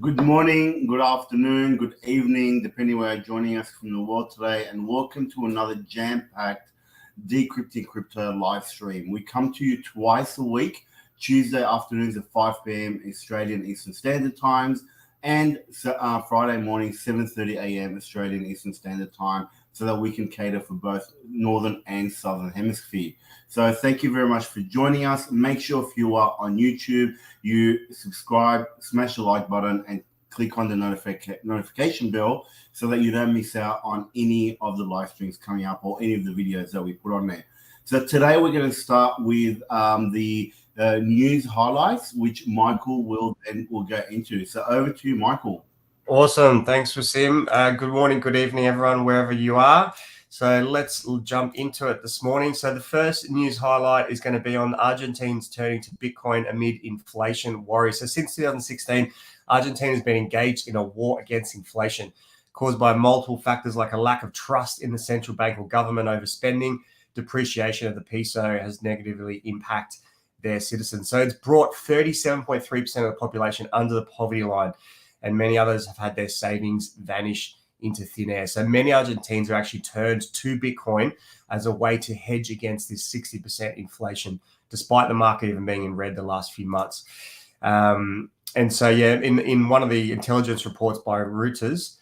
Good morning, good afternoon, good evening, depending where you're joining us from the world today, and welcome to another jam-packed Decrypting Crypto live stream. We come to you twice a week, Tuesday afternoons at 5 p.m. Australian Eastern Standard Times, and Friday morning, 7:30 a.m. Australian Eastern Standard Time, so that we can cater for both Northern and Southern Hemisphere. So thank you very much for joining us. Make sure if you are on YouTube, you subscribe, smash the like button, and click on the notification bell so that you don't miss out on any of the live streams coming up or any of the videos that we put on there. So today we're going to start with the news highlights, which Michael will go into. So over to you, Michael. Awesome. Thanks, Wasim. Good morning, good evening, everyone, wherever you are. So let's jump into it this morning. So the first news highlight is going to be on Argentines turning to Bitcoin amid inflation worries. So since 2016, Argentina has been engaged in a war against inflation caused by multiple factors like a lack of trust in the central bank or government, overspending, depreciation of the peso has negatively impacted their citizens. So it's brought 37.3% of the population under the poverty line, and many others have had their savings vanish into thin air. So many Argentines are actually turned to Bitcoin as a way to hedge against this 60% inflation, despite the market even being in red the last few months. And so, yeah, in one of the intelligence reports by Reuters,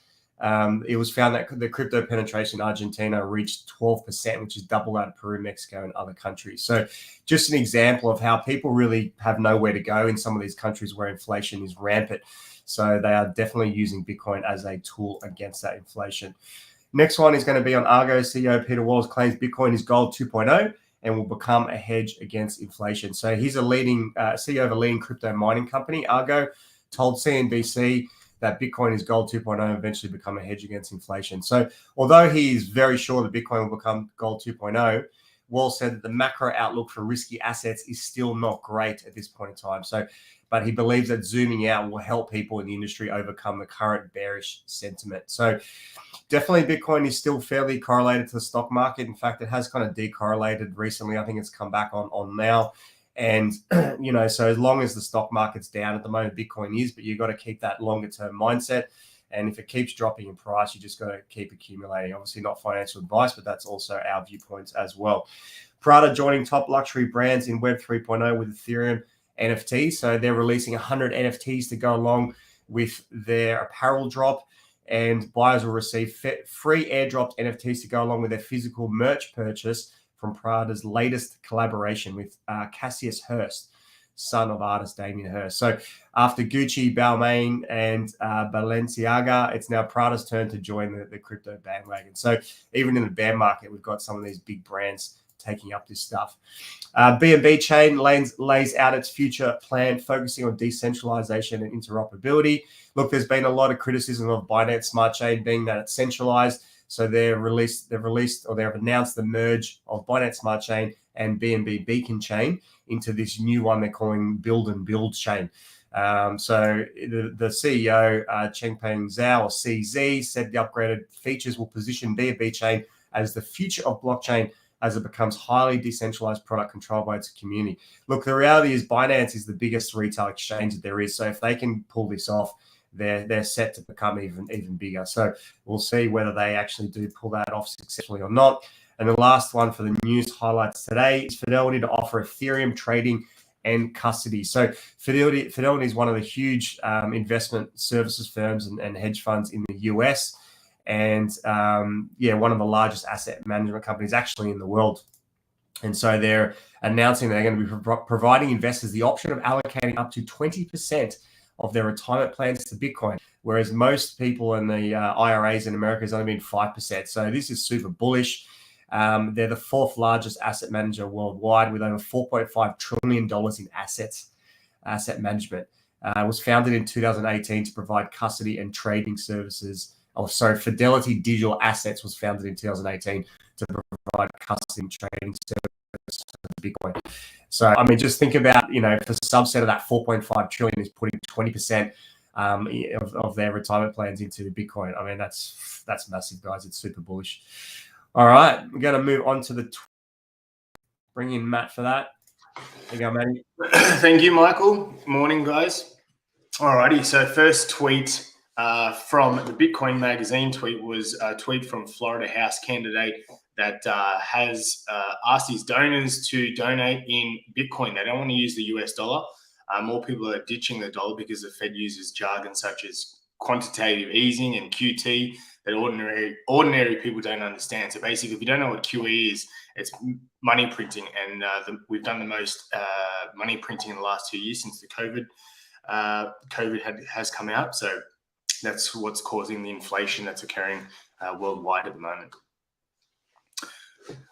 it was found that the crypto penetration in Argentina reached 12%, which is double that of Peru, Mexico, and other countries. So just an example of how people really have nowhere to go in some of these countries where inflation is rampant. So they are definitely using Bitcoin as a tool against that inflation. Next one is going to be on Argo. CEO Peter Walls claims Bitcoin is gold 2.0 and will become a hedge against inflation. So he's a leading CEO of a leading crypto mining company. Argo told CNBC that Bitcoin is gold 2.0 and eventually become a hedge against inflation. So although he is very sure that Bitcoin will become gold 2.0, Wall said that the macro outlook for risky assets is still not great at this point in time. But he believes that zooming out will help people in the industry overcome the current bearish sentiment. So definitely Bitcoin is still fairly correlated to the stock market. In fact, it has kind of decorrelated recently. I think it's come back on now. And, so as long as the stock market's down at the moment, Bitcoin is, but you've got to keep that longer term mindset. And if it keeps dropping in price, you just got to keep accumulating. Obviously not financial advice, but that's also our viewpoints as well. Prada joining top luxury brands in Web 3.0 with Ethereum NFTs. So they're releasing 100 NFTs to go along with their apparel drop, and buyers will receive free airdropped NFTs to go along with their physical merch purchase from Prada's latest collaboration with Cassius Hurst, son of artist Damien Hirst. So after Gucci, Balmain, and Balenciaga, it's now Prada's turn to join the crypto bandwagon. So even in the bear market, we've got some of these big brands taking up this stuff. BNB Chain lays out its future plan, focusing on decentralization and interoperability. Look, there's been a lot of criticism of Binance Smart Chain being that it's centralized. So they've announced the merge of Binance Smart Chain and BNB Beacon Chain into this new one they're calling Build and Build Chain. So the CEO, Changpeng Zhao, or CZ, said the upgraded features will position BNB Chain as the future of blockchain as it becomes highly decentralized product controlled by its community. Look, the reality is Binance is the biggest retail exchange that there is. So if they can pull this off, they're set to become even bigger. So we'll see whether they actually do pull that off successfully or not. And the last one for the news highlights today is Fidelity to offer Ethereum trading and custody. So Fidelity is one of the huge investment services firms and hedge funds in the US. And one of the largest asset management companies actually in the world. And so they're announcing they're going to be providing investors the option of allocating up to 20% of their retirement plans to Bitcoin, whereas most people in the IRAs in America has only been 5%. So this is super bullish. They're the fourth largest asset manager worldwide with over $4.5 trillion in asset management. It was founded in 2018 to provide custody and trading services. Fidelity Digital Assets was founded in 2018 to provide custody and trading services for Bitcoin. So, I mean, just think about, if a subset of that 4.5 trillion is putting 20% of their retirement plans into Bitcoin. I mean, that's massive, guys. It's super bullish. All right, we're going to move on to bring in Matt for that. There you go, Matty. Thank you, Michael. Morning, guys. Alrighty, so first tweet from the Bitcoin Magazine tweet was a tweet from Florida House candidate that has asked his donors to donate in Bitcoin. They don't want to use the US dollar. More people are ditching the dollar because the Fed uses jargon such as quantitative easing and QT that ordinary people don't understand. So basically, if you don't know what QE is, it's money printing, and we've done the most money printing in the last 2 years since the COVID has come out. So that's what's causing the inflation that's occurring worldwide at the moment.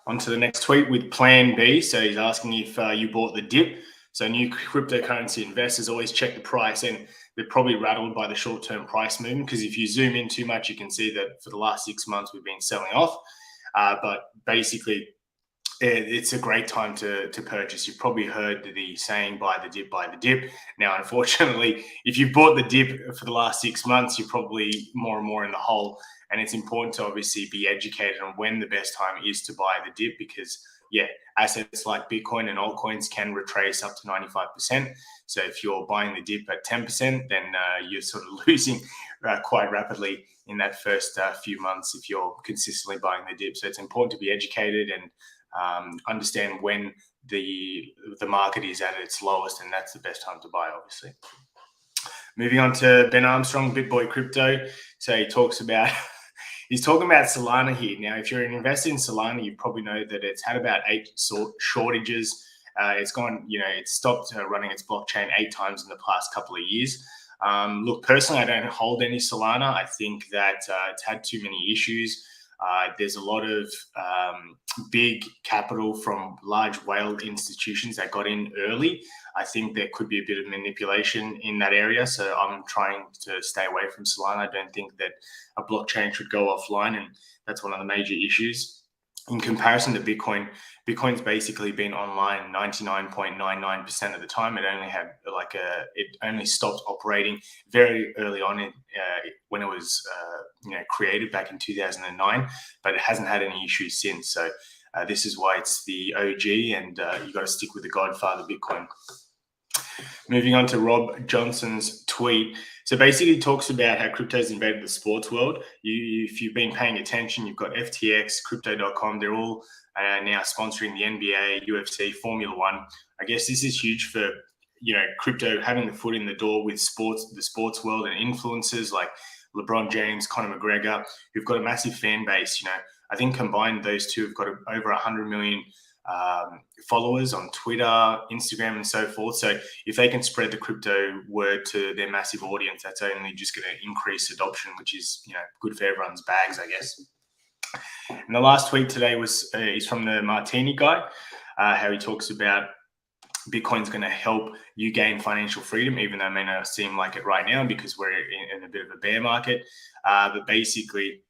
On to the next tweet with Plan B. So he's asking if you bought the dip. So new cryptocurrency investors always check the price, and they're probably rattled by the short-term price movement, because if you zoom in too much, you can see that for the last 6 months we've been selling off. But basically, it's a great time to purchase. You've probably heard the saying, buy the dip, buy the dip. Now, unfortunately, if you've bought the dip for the last 6 months, you're probably more and more in the hole. And it's important to obviously be educated on when the best time is to buy the dip, because assets like Bitcoin and altcoins can retrace up to 95%. So if you're buying the dip at 10%, then you're sort of losing quite rapidly in that first few months if you're consistently buying the dip. So it's important to be educated and understand when the market is at its lowest, and that's the best time to buy, obviously. Moving on to Ben Armstrong, BitBoy Crypto. So he's talking about Solana here. Now, if you're an investor in Solana, you probably know that it's had about 8 shortages. It's stopped running its blockchain 8 times in the past couple of years. Look, personally, I don't hold any Solana. I think that it's had too many issues. There's a lot of big capital from large whale institutions that got in early. I think there could be a bit of manipulation in that area. So I'm trying to stay away from Solana. I don't think that a blockchain should go offline, and that's one of the major issues. In comparison to Bitcoin, Bitcoin's basically been online 99.99% of the time. It only had it only stopped operating very early on when it was created back in 2009, but it hasn't had any issues since. So this is why it's the OG, and you got to stick with the Godfather Bitcoin. Moving on to Rob Johnson's tweet. So basically he talks about how crypto's invaded the sports world. If you've been paying attention, you've got FTX, Crypto.com. They're all now sponsoring the NBA, UFC, Formula One. I guess this is huge for crypto having the foot in the door with the sports world, and influencers like LeBron James, Conor McGregor, who've got a massive fan base. I think combined those two have got over 100 million followers on Twitter, Instagram, and so forth. So if they can spread the crypto word to their massive audience, that's only just going to increase adoption, which is good for everyone's bags, I guess. And the last tweet today is from the Martini guy, how he talks about Bitcoin's going to help you gain financial freedom, even though it may not seem like it right now because we're in a bit of a bear market. But basically,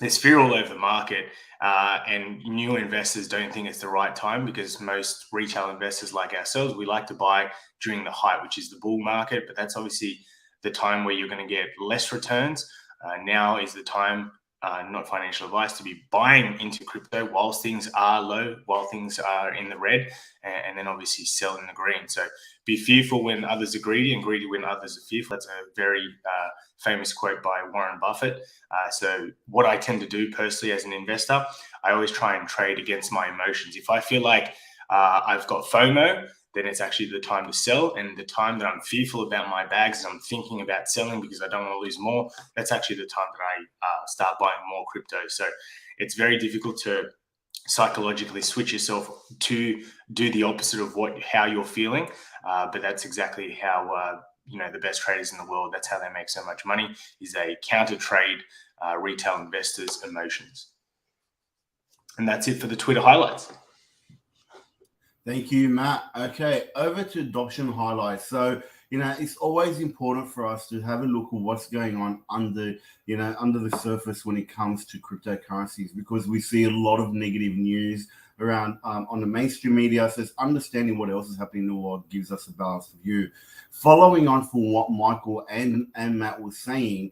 there's fear all over the market, and new investors don't think it's the right time, because most retail investors like ourselves, we like to buy during the height, which is the bull market. But that's obviously the time where you're going to get less returns. Now is the time, not financial advice, to be buying into crypto whilst things are low, while things are in the red, and then obviously sell in the green. So be fearful when others are greedy, and greedy when others are fearful. That's a very famous quote by Warren Buffett. So what I tend to do personally as an investor, I always try and trade against my emotions. If I feel like I've got FOMO, then it's actually the time to sell. And the time that I'm fearful about my bags and I'm thinking about selling because I don't want to lose more, that's actually the time that I start buying more crypto. So it's very difficult to psychologically switch yourself to do the opposite of how you're feeling. But that's exactly how the best traders in the world, that's how they make so much money, is they counter trade retail investors' emotions. And that's it for the Twitter highlights. Thank you, Matt. Okay, over to adoption highlights. So, it's always important for us to have a look at what's going on under the surface when it comes to cryptocurrencies, because we see a lot of negative news around on the mainstream media. So understanding what else is happening in the world gives us a balanced view. Following on from what Michael and Matt were saying,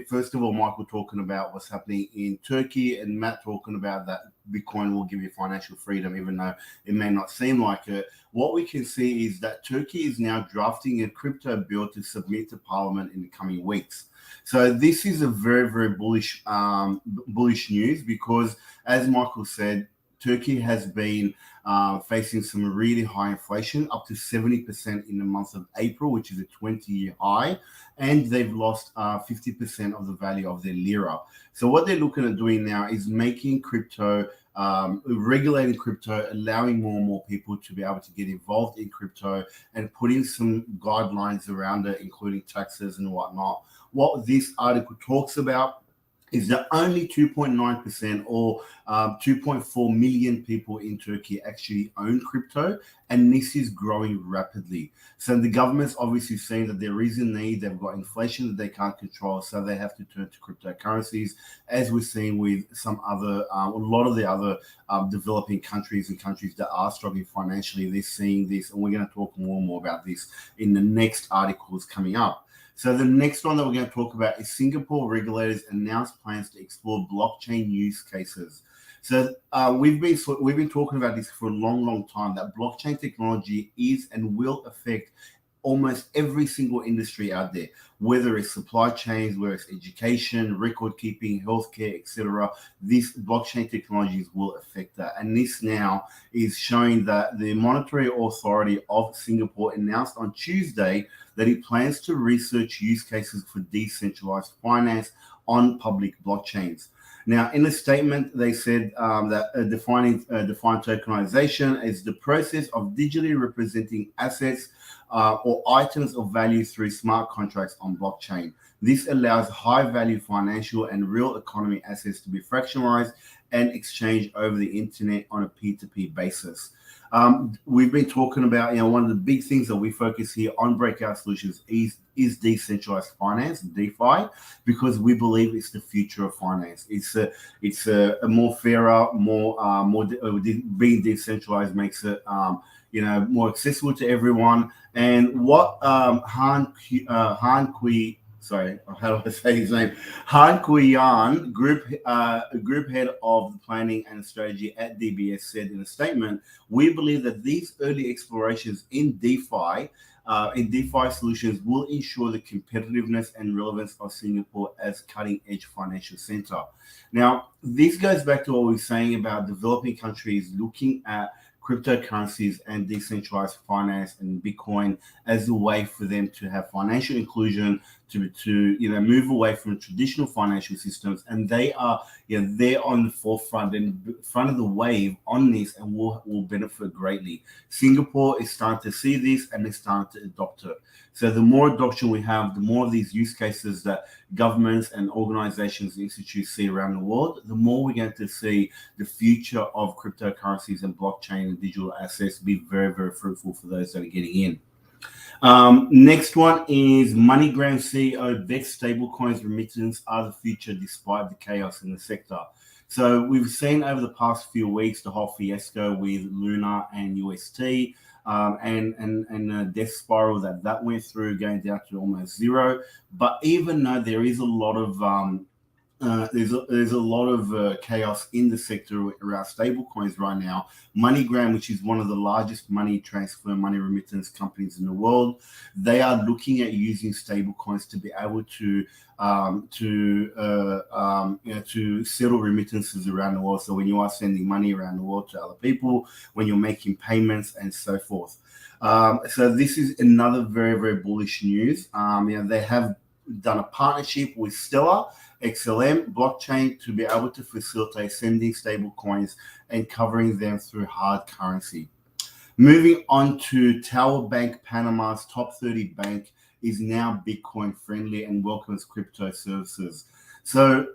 First of all, Michael talking about what's happening in Turkey, and Matt talking about that Bitcoin will give you financial freedom, even though it may not seem like it. What we can see is that Turkey is now drafting a crypto bill to submit to Parliament in the coming weeks. So this is a very, very bullish news, because, as Michael said, Turkey has been facing some really high inflation, up to 70% in the month of April, which is a 20-year high, and they've lost 50% of the value of their lira. So what they're looking at doing now is making crypto, regulating crypto, allowing more and more people to be able to get involved in crypto, and putting some guidelines around it, including taxes and whatnot. What this article talks about is that only 2.9% or 2.4 million people in Turkey actually own crypto, and this is growing rapidly. So the government's obviously saying that there is a need. They've got inflation that they can't control, so they have to turn to cryptocurrencies, as we're seeing with some other, a lot of the other developing countries and countries that are struggling financially. They're seeing this, and we're going to talk more and more about this in the next articles coming up. So the next one that we're going to talk about is Singapore regulators announced plans to explore blockchain use cases. So we've been talking about this for a long time, that blockchain technology is and will affect almost every single industry out there, whether it's supply chains, whether it's education, record keeping, healthcare, etc. These blockchain technologies will affect that. And this now is showing that the Monetary Authority of Singapore announced on Tuesday that it plans to research use cases for decentralized finance on public blockchains. Now, in a statement, they said that defined tokenization is the process of digitally representing assets or items of value through smart contracts on blockchain. This allows high-value financial and real economy assets to be fractionalized and exchanged over the internet on a P2P basis. We've been talking about, one of the big things that we focus here on Breakout Solutions is decentralized finance, DeFi, because we believe it's the future of finance. It's a more fairer, being decentralized makes it more accessible to everyone. And what Han Kui-yan, group head of planning and strategy at DBS, said in a statement, "We believe that these early explorations in DeFi solutions will ensure the competitiveness and relevance of Singapore as cutting-edge financial center." Now, this goes back to what we were saying about developing countries looking at cryptocurrencies and decentralized finance and Bitcoin as a way for them to have financial inclusion, to move away from traditional financial systems, and they are they're on the forefront and front of the wave on this, and will benefit greatly. Singapore is starting to see this, and they're starting to adopt it. So the more adoption we have, the more of these use cases that governments and organizations and institutes see around the world, the more we're going to see the future of cryptocurrencies and blockchain and digital assets be very, very fruitful for those that are getting in. Next one is MoneyGram CEO bets stablecoins remittance are the future despite the chaos in the sector. So we've seen over the past few weeks the whole fiasco with Luna and UST, and a death spiral that went through, going down to almost zero. But even though there is a lot of there's a lot of chaos in the sector around stablecoins right now, MoneyGram, which is one of the largest money transfer, money remittance companies in the world, they are looking at using stablecoins to be able to settle remittances around the world. So when you are sending money around the world to other people, when you're making payments and so forth. So this is another very, very bullish news. They have done a partnership with Stellar XLM blockchain to be able to facilitate sending stable coins and covering them through hard currency. Moving on to Tower Bank, Panama's top 30 bank, is now Bitcoin friendly and welcomes crypto services. So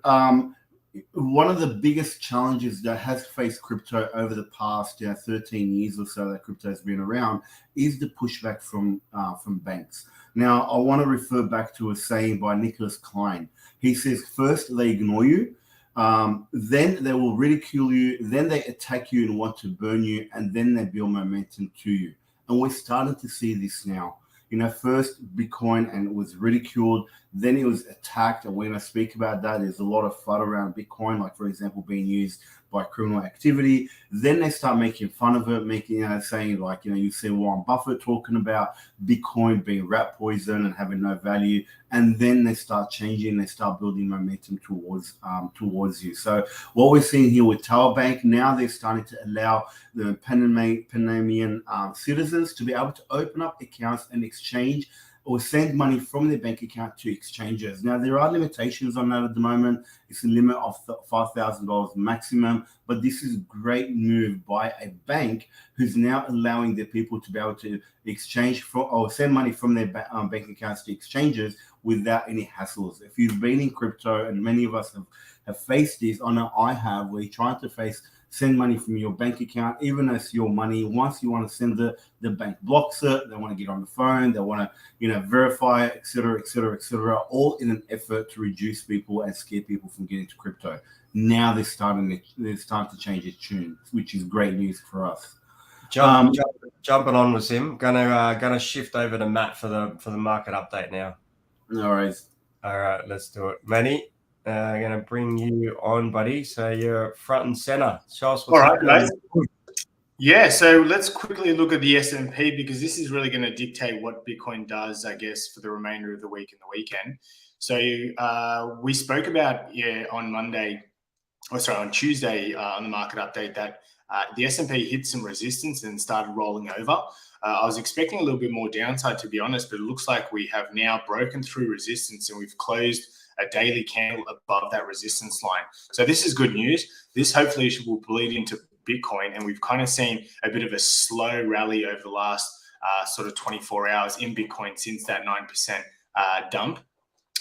one of the biggest challenges that has faced crypto over the past 13 years or so that crypto has been around is the pushback from banks. Now, I want to refer back to a saying by Nicholas Klein. He says, first they ignore you, then they will ridicule you, then they attack you and want to burn you, and then they build momentum to you. And we're starting to see this now. first Bitcoin, and it was ridiculed. Then it was attacked, and we're going to speak about that. There's a lot of FUD around Bitcoin, like for example, being used by criminal activity. Then they start making fun of it, saying like, you see Warren Buffett talking about Bitcoin being rat poison and having no value. And then they start changing, they start building momentum towards you. So what we're seeing here with Tower Bank, now they're starting to allow the Panamanian citizens to be able to open up accounts and exchange or send money from their bank account to exchanges. Now, there are limitations on that at the moment. It's a limit of $5,000 maximum, but this is a great move by a bank who's now allowing their people to be able to exchange or send money from their bank accounts to exchanges without any hassles. If you've been in crypto, and many of us have faced this, I know I have, where you're trying to send money from your bank account, even though it's your money. Once you want to send the bank blocks it. They want to get on the phone. They want to, verify it, et cetera, all in an effort to reduce people and scare people from getting to crypto. Now they're starting to change its tune, which is great news for us. Jumping on with him. Gonna shift over to Matt for the market update now. No worries. All right, let's do it, Manny. I'm going to bring you on, buddy. So you're front and center. Show us what's happening. All right, guys. Yeah, so let's quickly look at the S&P, because this is really going to dictate what Bitcoin does, I guess, for the remainder of the week and the weekend. So we spoke about on Tuesday on the market update that the S&P hit some resistance and started rolling over. I was expecting a little bit more downside, to be honest, but it looks like we have now broken through resistance and we've closed a daily candle above that resistance line. So this is good news. This hopefully will bleed into Bitcoin, and we've kind of seen a bit of a slow rally over the last sort of 24 hours in Bitcoin since that 9% dump.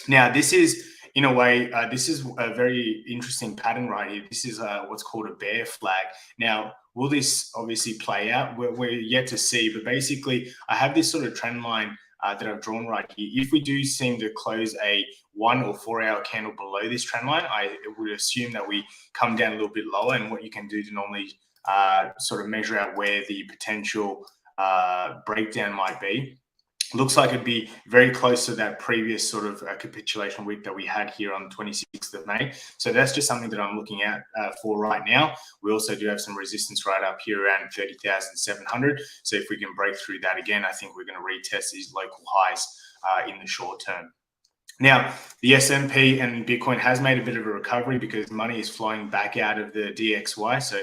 Now, this is, in a way, this is a very interesting pattern right here. This is what's called a bear flag. Now, will this obviously play out? We're yet to see, but basically, I have this sort of trend line that I've drawn right here. If we do seem to close a 1 or 4 hour candle below this trend line, I would assume that we come down a little bit lower. And what you can do to normally sort of measure out where the potential breakdown might be, looks like it'd be very close to that previous sort of capitulation week that we had here on the 26th of May. So that's just something that I'm looking at for right now. We also do have some resistance right up here around 30,700. So if we can break through that again, I think we're going to retest these local highs in the short term. Now, the S&P and Bitcoin has made a bit of a recovery because money is flowing back out of the DXY. So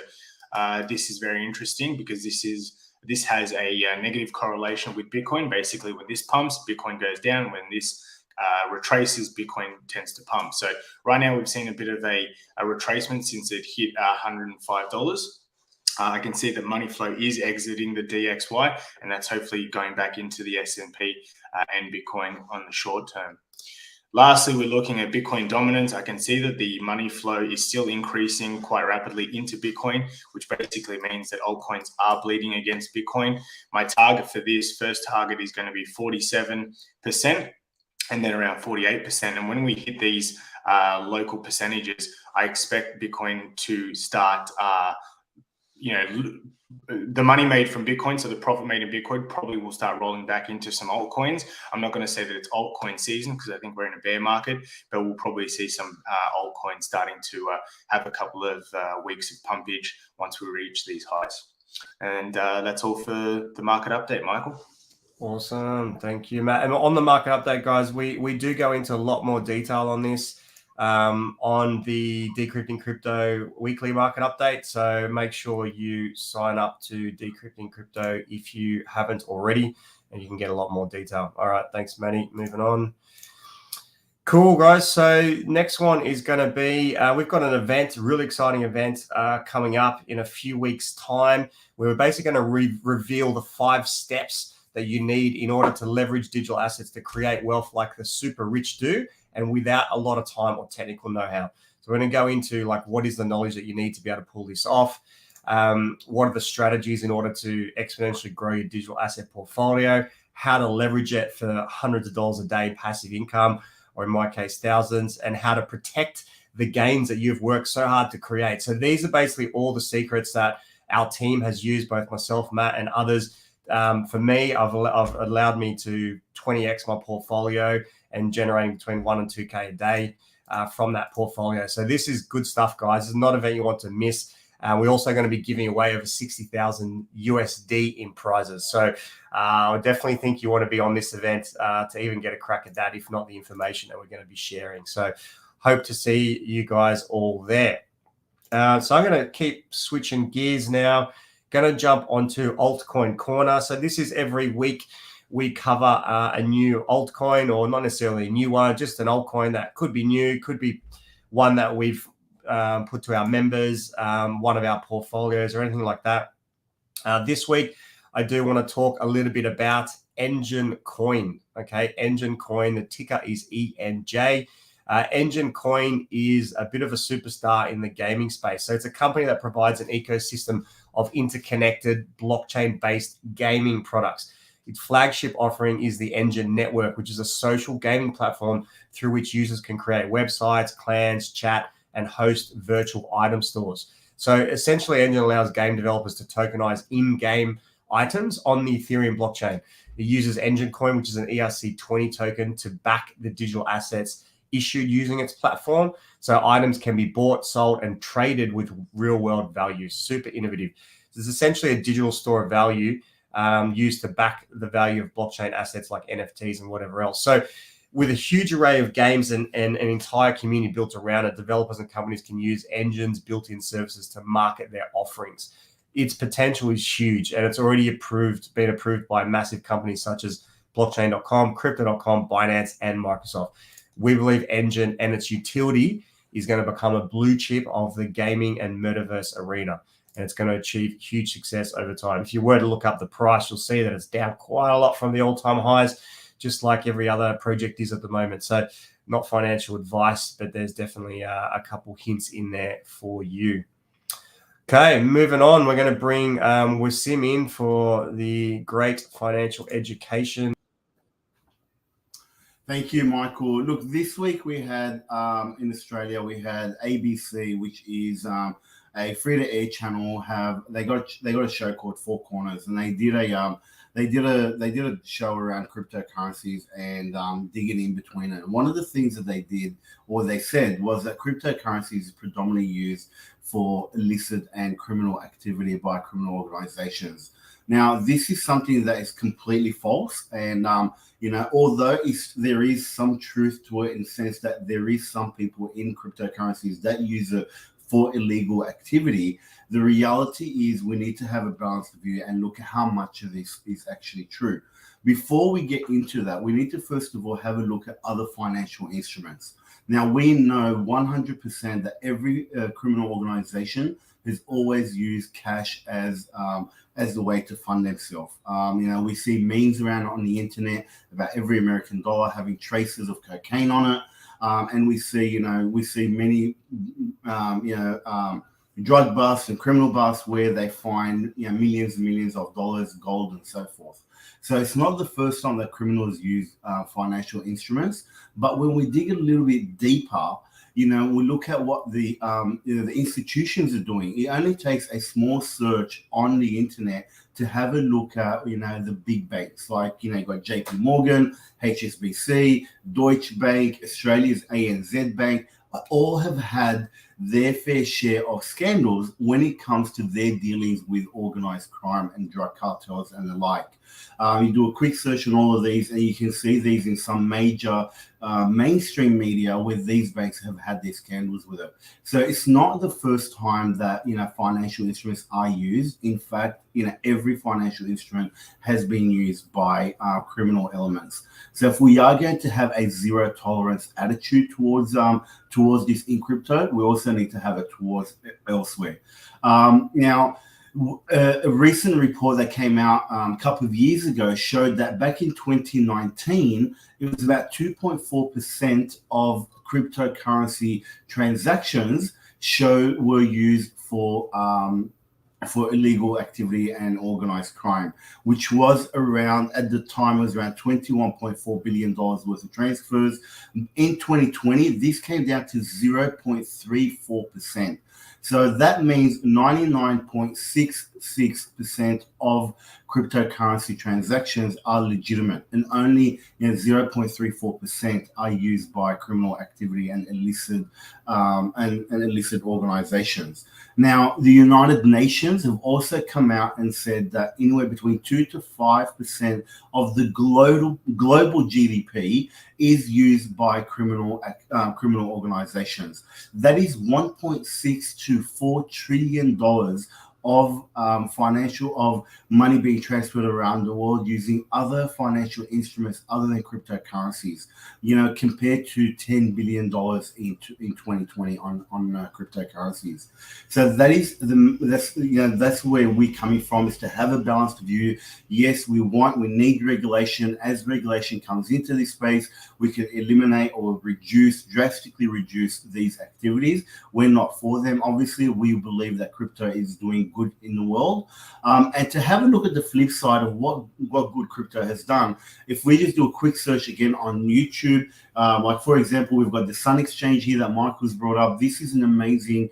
this is very interesting because this has a negative correlation with Bitcoin. Basically, when this pumps, Bitcoin goes down. When this retraces, Bitcoin tends to pump. So right now we've seen a bit of a retracement since it hit $105. I can see that money flow is exiting the DXY, and that's hopefully going back into the S&P and Bitcoin on the short term. Lastly, we're looking at Bitcoin dominance. I can see that the money flow is still increasing quite rapidly into Bitcoin, which basically means that altcoins are bleeding against Bitcoin. My target for this first target is going to be 47% and then around 48%. And when we hit these local percentages, I expect Bitcoin to start, the money made from Bitcoin, so the profit made in Bitcoin probably will start rolling back into some altcoins. I'm not going to say that it's altcoin season because I think we're in a bear market, but we'll probably see some altcoins starting to have a couple of weeks of pumpage once we reach these highs. And that's all for the market update, Michael. Awesome. Thank you, Matt. And on the market update, guys, we do go into a lot more detail on this on the Decrypting Crypto weekly market update. So make sure you sign up to Decrypting Crypto if you haven't already, and you can get a lot more detail. All right. Thanks, Manny. Moving on. Cool, guys. So next one is going to be, we've got an event, a really exciting event coming up in a few weeks' time. We're basically going to reveal the 5 steps that you need in order to leverage digital assets to create wealth like the super rich do, and without a lot of time or technical know-how. So we're going to go into like, what is the knowledge that you need to be able to pull this off? What are the strategies in order to exponentially grow your digital asset portfolio? How to leverage it for hundreds of dollars a day passive income, or in my case, thousands, and how to protect the gains that you've worked so hard to create. So these are basically all the secrets that our team has used, both myself, Matt, and others, For me, I've allowed me to 20x my portfolio and generating between 1 and 2K a day from that portfolio. So this is good stuff, guys. This is not an event you want to miss. We're also going to be giving away over 60,000 USD in prizes. So I definitely think you want to be on this event to even get a crack at that, if not the information that we're going to be sharing. So hope to see you guys all there. So I'm going to keep switching gears now. Going to jump onto Altcoin Corner. So this is every week we cover a new altcoin, or not necessarily a new one, just an altcoin that could be new, could be one that we've put to our members, one of our portfolios or anything like that. This week, I do want to talk a little bit about Engine Coin. Okay, Engine Coin, the ticker is ENJ. Engine Coin is a bit of a superstar in the gaming space. So it's a company that provides an ecosystem of interconnected blockchain-based gaming products. Its flagship offering is the Engine Network, which is a social gaming platform through which users can create websites, clans, chat, and host virtual item stores. So essentially, Engine allows game developers to tokenize in-game items on the Ethereum blockchain. It uses Engine Coin, which is an ERC20 token, to back the digital assets issued using its platform. So items can be bought, sold, and traded with real-world value. Super innovative. It's essentially a digital store of value used to back the value of blockchain assets like NFTs and whatever else. So with a huge array of games and an entire community built around it, developers and companies can use Engine's built-in services to market their offerings. Its potential is huge, and it's already been approved by massive companies such as blockchain.com, crypto.com, Binance, and Microsoft. We believe Engine and its utility is going to become a blue chip of the gaming and metaverse arena, and it's going to achieve huge success over time. If you were to look up the price, you'll see that it's down quite a lot from the all-time highs, just like every other project is at the moment. So not financial advice, but there's definitely a couple hints in there for you. Okay, moving on, we're going to bring Wasim in for the great financial education. Thank you, Michael. Look, this week we had in Australia, we had ABC, which is a free-to-air channel. They got a show called Four Corners, and they did a show around cryptocurrencies and digging in between it. And one of the things that they did, or they said, was that cryptocurrencies is predominantly used for illicit and criminal activity by criminal organizations. Now, this is something that is completely false, and although there is some truth to it in the sense that there is some people in cryptocurrencies that use it for illegal activity, the reality is we need to have a balanced view and look at how much of this is actually true. Before we get into that, we need to first of all have a look at other financial instruments. Now, we know 100% that every criminal organization has always used cash as the way to fund themselves. We see memes around on the internet about every American dollar having traces of cocaine on it. And we see many, drug busts and criminal busts where they find, millions and millions of dollars, gold, and so forth. So it's not the first time that criminals use financial instruments. But when we dig a little bit deeper, we look at what the institutions are doing. It only takes a small search on the internet to have a look at, the big banks like, you've got JP Morgan, HSBC, Deutsche Bank, Australia's ANZ Bank, all have had their fair share of scandals when it comes to their dealings with organized crime and drug cartels and the like. You do a quick search on all of these and you can see these in some major mainstream media where these banks have had their scandals with it. So it's not the first time that, financial instruments are used. In fact, every financial instrument has been used by criminal elements. So if we are going to have a zero tolerance attitude towards this in crypto, we also need to have it towards elsewhere. Now, a recent report that came out a couple of years ago showed that back in 2019, it was about 2.4% of cryptocurrency transactions were used for illegal activity and organized crime, which was around, at the time, was around $21.4 billion worth of transfers. In 2020, this came down to 0.34%. So that means 99.66% of cryptocurrency transactions are legitimate, and only 0.34% are used by criminal activity and illicit illicit organizations. Now, the United Nations have also come out and said that anywhere between 2 to 5% of the global GDP is used by criminal organizations. That is $1.6 to $4 trillion of money being transferred around the world using other financial instruments other than cryptocurrencies, compared to $10 billion in 2020 on cryptocurrencies. So that's where we're coming from, is to have a balanced view. Yes, we need regulation. As regulation comes into this space, we can eliminate or drastically reduce these activities. We're not for them. Obviously, we believe that crypto is doing good in the world. And to have a look at the flip side of what good crypto has done, if we just do a quick search again on YouTube, like for example, we've got the Sun Exchange here that Michael's brought up. This is an amazing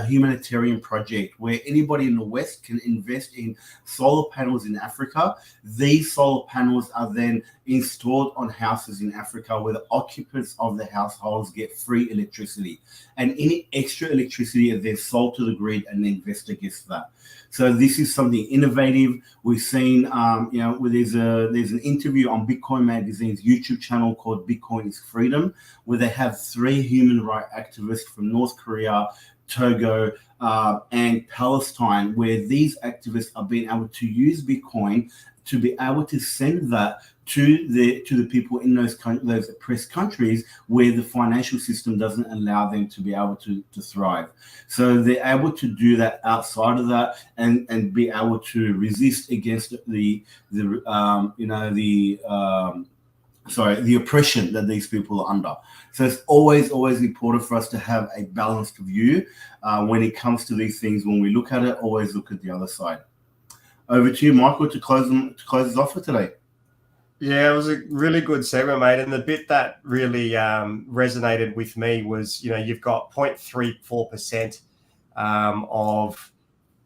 humanitarian project where anybody in the West can invest in solar panels in Africa. These solar panels are then installed on houses in Africa where the occupants of the households get free electricity, and any extra electricity is then sold to the grid and the investor gets that. So this is something innovative. We've seen, there's an interview on Bitcoin Magazine's YouTube channel called Bitcoin is Freedom, where they have 3 human rights activists from North Korea, Togo, and Palestine, where these activists are being able to use Bitcoin to be able to send that to the people in those oppressed countries where the financial system doesn't allow them to be able to thrive. So they're able to do that outside of that and be able to resist against the oppression that these people are under. So it's always important for us to have a balanced view when it comes to these things. When we look at it, always look at the other side. Over to you, Michael, to close us off for today. Yeah, it was a really good segment, mate. And the bit that really resonated with me was, you've got 0.34% of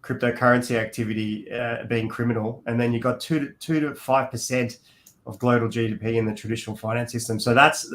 cryptocurrency activity being criminal, and then you've got 2 to 5% of global GDP in the traditional finance system. So that's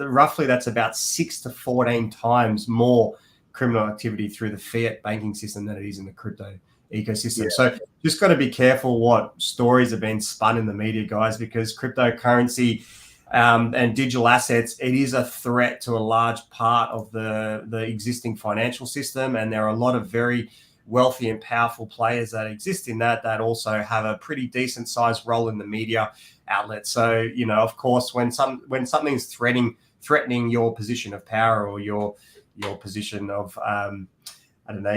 about 6 to 14 times more criminal activity through the fiat banking system than it is in the crypto ecosystem. Yeah. So just got to be careful what stories have been spun in the media, guys, because cryptocurrency and digital assets, it is a threat to a large part of the existing financial system. And there are a lot of very wealthy and powerful players that exist in that also have a pretty decent sized role in the media outlet. So, of course, when something's threatening your position of power or your position of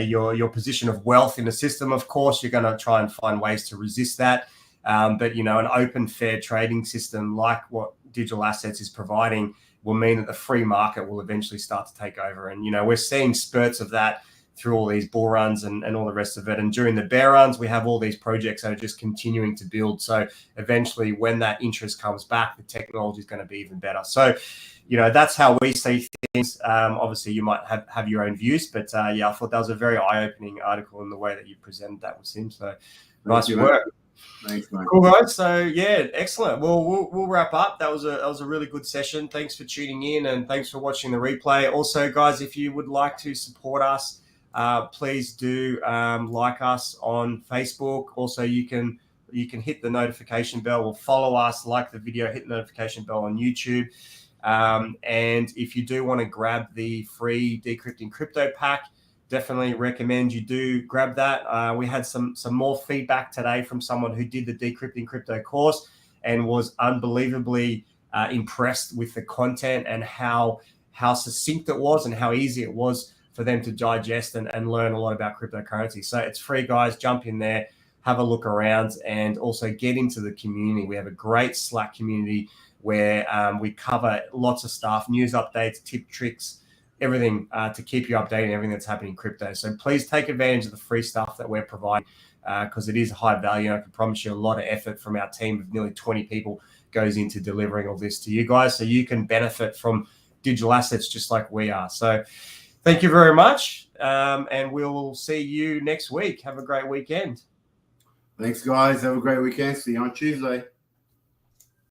your position of wealth in the system, of course, you're going to try and find ways to resist that. But, an open, fair trading system like what digital assets is providing will mean that the free market will eventually start to take over. And, we're seeing spurts of that through all these bull runs and all the rest of it. And during the bear runs, we have all these projects that are just continuing to build. So eventually when that interest comes back, the technology is going to be even better. So, that's how we see things. Obviously, you might have your own views, but I thought that was a very eye-opening article in the way that you presented that with him. So nice work. Thanks, mate. Cool, guys. So yeah, excellent. Well, we'll wrap up. That was a really good session. Thanks for tuning in and thanks for watching the replay. Also, guys, if you would like to support us, please do like us on Facebook. Also, you can hit the notification bell or follow us, like the video, hit the notification bell on YouTube. And if you do want to grab the free Decrypting Crypto pack, definitely recommend you do grab that. We had some more feedback today from someone who did the Decrypting Crypto course and was unbelievably impressed with the content and how succinct it was and how easy it was for them to digest and learn a lot about cryptocurrency. So it's free, guys. Jump in there, have a look around, and also get into the community. We have a great Slack community where we cover lots of stuff, news updates, tip tricks, everything to keep you updated on everything that's happening in crypto. So please take advantage of the free stuff that we're providing because it is high value. And I can promise you a lot of effort from our team of nearly 20 people goes into delivering all this to you guys so you can benefit from digital assets just like we are. So thank you very much. and we'll see you next week. Have a great weekend. Thanks, guys. Have a great weekend. See you on Tuesday.